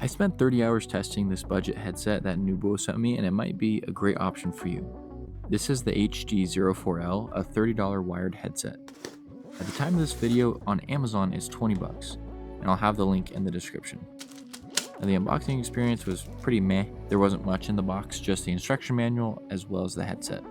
I spent 30 hours testing this budget headset that Nubwo sent me, and it might be a great option for you. This is the HG-04L, a $30 wired headset. At the time of this video, on Amazon it's 20 bucks, and I'll have the link in the description. Now, the unboxing experience was pretty meh. There wasn't much in the box, just the instruction manual as well as the headset.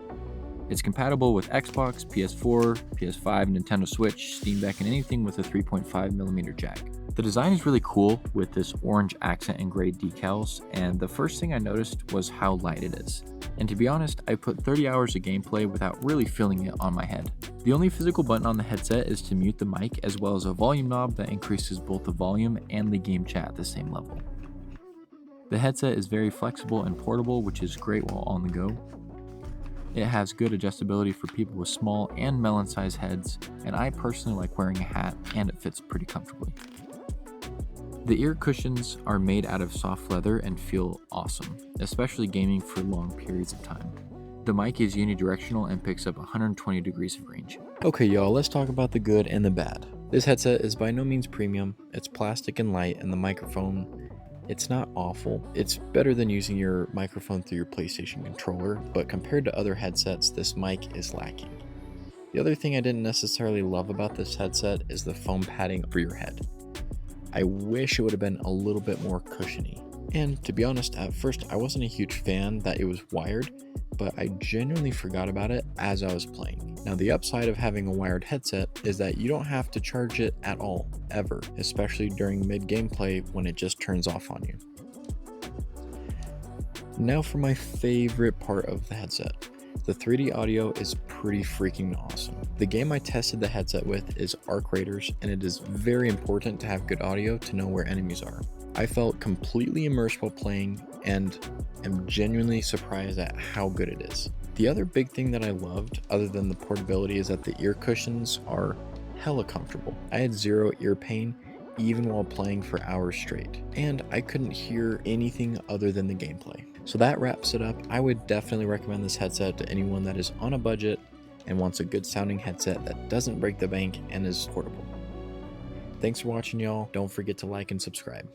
It's compatible with Xbox, PS4, PS5, Nintendo Switch, Steam Deck, and anything with a 3.5mm jack. The design is really cool with this orange accent and gray decals, and the first thing I noticed was how light it is. And to be honest, I put 30 hours of gameplay without really feeling it on my head. The only physical button on the headset is to mute the mic, as well as a volume knob that increases both the volume and the game chat at the same level. The headset is very flexible and portable, which is great while on the go. It has good adjustability for people with small and melon-sized heads, and I personally like wearing a hat, and it fits pretty comfortably. The ear cushions are made out of soft leather and feel awesome, especially gaming for long periods of time. The mic is unidirectional and picks up 120 degrees of range. Okay y'all, let's talk about the good and the bad. This headset is by no means premium, it's plastic and light, and the microphone, it's not awful. It's better than using your microphone through your PlayStation controller, but compared to other headsets, this mic is lacking. The other thing I didn't necessarily love about this headset is the foam padding for your head. I wish it would have been a little bit more cushiony. And to be honest, at first I wasn't a huge fan that it was wired, but I genuinely forgot about it as I was playing. Now the upside of having a wired headset is that you don't have to charge it at all, ever, especially during mid-gameplay when it just turns off on you. Now for my favorite part of the headset. The 3D audio is pretty freaking awesome. The game I tested the headset with is Arc Raiders, and it is very important to have good audio to know where enemies are. I felt completely immersed while playing and am genuinely surprised at how good it is. The other big thing that I loved, other than the portability, is that the ear cushions are hella comfortable. I had zero ear pain even while playing for hours straight, and I couldn't hear anything other than the gameplay. So that wraps it up. I would definitely recommend this headset to anyone that is on a budget and wants a good sounding headset that doesn't break the bank and is portable. Thanks for watching y'all. Don't forget to like and subscribe.